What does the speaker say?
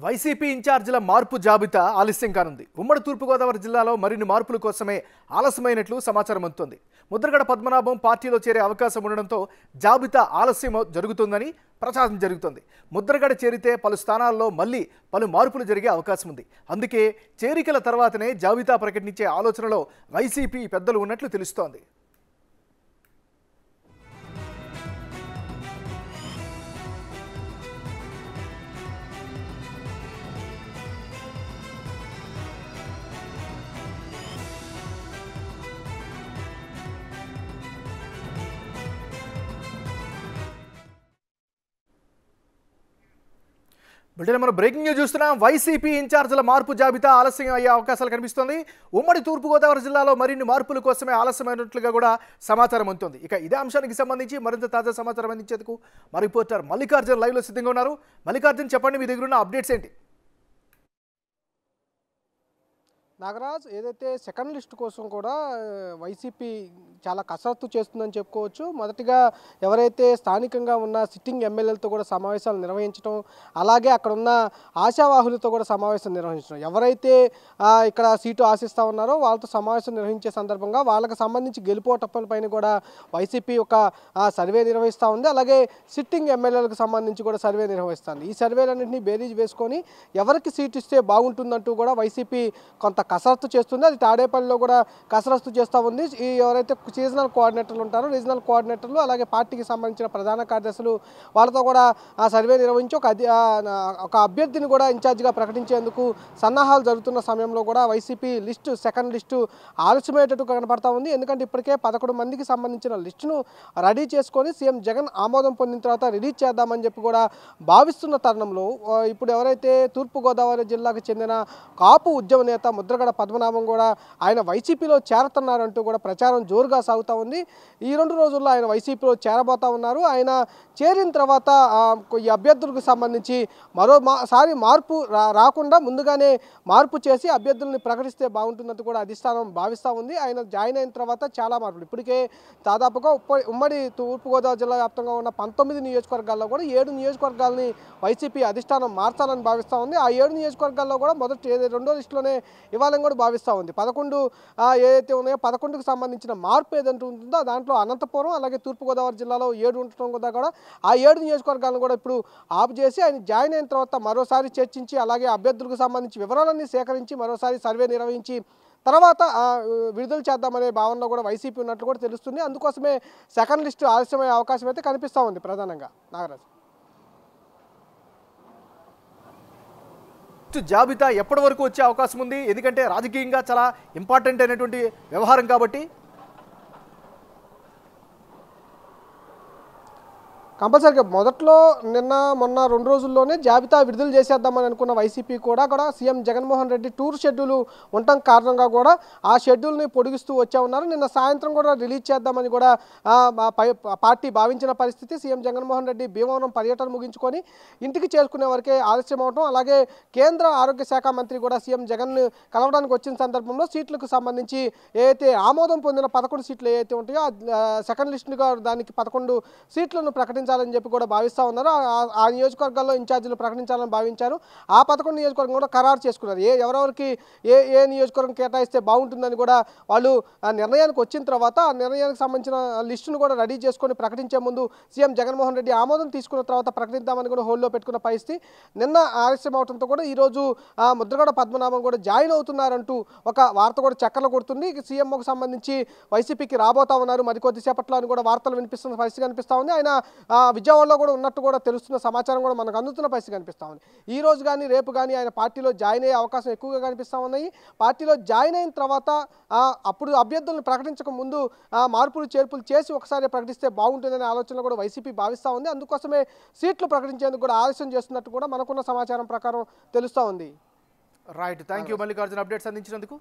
YCP ఇన్ఛార్జీల మార్పు జాబితా ఆలస్యం కానుంది. ఉమ్మడి తూర్పుగోదావరి జిల్లాలో మరిన్ని మార్పుల కోసమే ఆలస్యమైనట్లు సమాచారం అందుతోంది. ముద్రగడ పద్మనాభం పార్టీలో చేరే అవకాశం ఉండడంతో జాబితా ఆలస్యం జరుగుతుందని ప్రచారం జరుగుతోంది. ముద్రగడ చేరితే పలు స్థానాల్లో మళ్లీ పలు మార్పులు జరిగే అవకాశం ఉంది. అందుకే చేరికల తర్వాతనే జాబితా ప్రకటించే ఆలోచనలో వైసీపీ పెద్దలు ఉన్నట్లు తెలుస్తోంది. బిడ్డలు మనం బ్రేకింగ్ న్యూస్ చూస్తున్నాం. వైసీపీ ఇన్ఛార్జీల మార్పు జాబితా ఆలస్యం అయ్యే అవకాశాలు కనిపిస్తోంది. ఉమ్మడి తూర్పుగోదావరి జిల్లాలో మరిన్ని మార్పుల కోసమే ఆలస్యమైనట్లుగా కూడా సమాచారం అందుతుంది. ఇక ఇదే అంశానికి సంబంధించి మరింత తాజా సమాచారం అందించేందుకు మా రిపోర్టర్ మల్లికార్జున్ లైవ్లో సిద్ధంగా ఉన్నారు. మల్లికార్జున్, చెప్పండి, మీ దగ్గర ఉన్న అప్డేట్స్ ఏంటి? నాగరాజ్, ఏదైతే సెకండ్ లిస్ట్ కోసం కూడా వైసీపీ చాలా కసరత్తు చేస్తుందని చెప్పుకోవచ్చు. మొదటిగా ఎవరైతే స్థానికంగా ఉన్న సిట్టింగ్ ఎమ్మెల్యేలతో కూడా సమావేశాలు నిర్వహించడం, అలాగే అక్కడ ఉన్న ఆశావాహులతో కూడా సమావేశం నిర్వహించడం, ఎవరైతే ఇక్కడ సీటు ఆశిస్తూ ఉన్నారో వాళ్ళతో సమావేశం నిర్వహించే సందర్భంగా వాళ్ళకి సంబంధించి గెలుపోటప్పలపైన కూడా వైసీపీ ఒక సర్వే నిర్వహిస్తూ ఉంది. అలాగే సిట్టింగ్ ఎమ్మెల్యేలకు సంబంధించి కూడా సర్వే నిర్వహిస్తుంది. ఈ సర్వేలన్నింటినీ బేరీజ్ వేసుకొని ఎవరికి సీటు ఇస్తే బాగుంటుందంటూ కూడా వైసీపీ కొంత కసరత్తు చేస్తుంది. అది తాడేపల్లిలో కూడా కసరత్తు చేస్తూ ఉంది. ఈ ఎవరైతే సీజనల్ కోఆర్డినేటర్లు ఉంటారో, రీజనల్ కోఆర్డినేటర్లు, అలాగే పార్టీకి సంబంధించిన ప్రధాన కార్యదర్శులు వాళ్ళతో కూడా ఆ సర్వే నిర్వహించి ఒక అభ్యర్థిని కూడా ఇన్ఛార్జిగా ప్రకటించేందుకు సన్నాహాలు జరుగుతున్న సమయంలో కూడా వైసీపీ సెకండ్ లిస్టు ఆలస్యమయ్యేటట్టు కనపడతా ఉంది. ఎందుకంటే ఇప్పటికే 11 మందికి సంబంధించిన లిస్టును రెడీ చేసుకొని సీఎం జగన్ ఆమోదం పొందిన తర్వాత రిలీజ్ చేద్దామని చెప్పి కూడా భావిస్తున్న తరుణంలో ఇప్పుడు ఎవరైతే తూర్పుగోదావరి జిల్లాకు చెందిన కాపు ఉద్యమ నేత ముద్రగడ పద్మనాభం కూడా ఆయన వైసీపీలో చేరుతున్నారంటూ కూడా ప్రచారం జోరుగా సాగుతూ ఉంది. ఈ 2 రోజుల్లో ఆయన వైసీపీలో చేరబోతా ఉన్నారు. ఆయన చేరిన తర్వాత ఈ అభ్యర్థులకు సంబంధించి మరోసారి మార్పు రాకుండా ముందుగానే మార్పు చేసి అభ్యర్థుల్ని ప్రకటిస్తే బాగుంటుందంటూ కూడా అధిష్టానం భావిస్తూ ఉంది. ఆయన జాయిన్ అయిన తర్వాత చాలా మార్పులు ఇప్పటికే దాదాపుగా ఉమ్మడి తూర్పుగోదావరి జిల్లా వ్యాప్తంగా ఉన్న 19 నియోజకవర్గాల్లో కూడా 7 నియోజకవర్గాలని వైసీపీ అధిష్టానం మార్చాలని భావిస్తూ ఉంది. ఆ 7 నియోజకవర్గాల్లో కూడా రెండో లిస్టులోనే ఇవ్వాలని కూడా భావిస్తూ ఉంది. 11 ఏదైతే ఉన్నాయో 11కు సంబంధించిన మార్పు ఏదంటూ ఉంటుందో దాంట్లో అనంతపురం, అలాగే తూర్పుగోదావరి జిల్లాలో 7 ఉండటం కూడా ఆ 7 నియోజకవర్గాలను కూడా ఇప్పుడు ఆపు చేసి ఆయన జాయిన్ అయిన తర్వాత మరోసారి చర్చించి, అలాగే అభ్యర్థులకు సంబంధించి వివరాలన్నీ సేకరించి మరోసారి సర్వే నిర్వహించి తర్వాత విడుదల చేద్దామనే భావనలో కూడా వైసీపీ ఉన్నట్లు కూడా తెలుస్తుంది. అందుకోసమే సెకండ్ లిస్టు ఆలస్యమయ్యే అవకాశం అయితే కనిపిస్తూ ఉంది ప్రధానంగా. నాగరాజ్, జాబితా ఎప్పటి వరకు వచ్చే అవకాశం ఉంది? ఎందుకంటే రాజకీయంగా చాలా ఇంపార్టెంట్ అయినటువంటి వ్యవహారం కాబట్టి. కంపల్సరీగా మొదట్లో మొన్న 2 రోజుల్లోనే జాబితా విడుదల చేసేద్దామని అనుకున్న వైసీపీ కూడా CM Jaganmohan Reddy tour schedule ఉండటం కారణంగా కూడా ఆ షెడ్యూల్ని పొడిగిస్తూ వచ్చా ఉన్నారు. నిన్న సాయంత్రం కూడా రిలీజ్ చేద్దామని కూడా పార్టీ భావించిన పరిస్థితి. సీఎం జగన్మోహన్ రెడ్డి భీమవరం పర్యటన ముగించుకొని ఇంటికి చేరుకునే వరకే ఆలస్యం అవడం, అలాగే కేంద్ర ఆరోగ్య శాఖ మంత్రి కూడా సీఎం జగన్ కలవడానికి వచ్చిన సందర్భంలో సీట్లకు సంబంధించి ఏదైతే ఆమోదం పొందిన 11 సీట్లు ఏవైతే ఉంటాయో సెకండ్ లిస్టుగా దానికి 11 సీట్లను ప్రకటించాలని చెప్పి కూడా భావిస్తూ ఉన్నారు. ఆ నియోజకవర్గాల్లో ఇన్ఛార్జీలు ప్రకటించాలని భావించారు. ఆ 11 నియోజకవర్గం కూడా ఖరారు చేసుకున్నారు. ఎవరెవరికి ఏ నియోజకవర్గం కేటాయిస్తే బాగుంటుందని కూడా వాళ్ళు ఆ నిర్ణయానికి వచ్చిన తర్వాత ఆ నిర్ణయానికి సంబంధించిన లిస్టును కూడా రెడీ చేసుకొని ప్రకటించే ముందు సీఎం జగన్మోహన్ రెడ్డి ఆమోదం తీసుకున్న తర్వాత ప్రకటిద్దామని కూడా హోల్డ్లో పెట్టుకున్న పరిస్థితి. నిన్న ఆలస్యం అవడంతో కూడా ఈరోజు ముద్రగడ పద్మనాభం కూడా జాయిన్ అవుతున్నారంటూ ఒక వార్త కూడా చక్కర్లు కొడుతుంది. సీఎంఓకి సంబంధించి వైసీపీకి రాబోతా ఉన్నారు మరికొద్దిసేపట్లో అని కూడా వార్తలు వినిపిస్తున్న పరిస్థితి కనిపిస్తూ ఉంది. ఆయన విజయవాడలో కూడా ఉన్నట్టు కూడా తెలుస్తున్న సమాచారం కూడా మనకు అందుతున్న పరిస్థితి కనిపిస్తూ ఉంది. ఈ రోజు కానీ రేపు కానీ ఆయన పార్టీలో జాయిన్ అయ్యే అవకాశం ఎక్కువగా కనిపిస్తూ ఉన్నాయి. పార్టీలో జాయిన్ అయిన తర్వాత అప్పుడు అభ్యర్థులను ప్రకటించక ముందు మార్పులు చేర్పులు చేసి ఒకసారి ప్రకటిస్తే బాగుంటుందనే ఆలోచన కూడా వైసీపీ భావిస్తూ ఉంది. అందుకోసమే సీట్లు ప్రకటించేందుకు కూడా ఆలస్యం చేస్తున్నట్టు కూడా మనకున్న సమాచారం ప్రకారం తెలుస్తూ ఉంది. Right, thank you Mallikarjun, updates అందించినందుకు.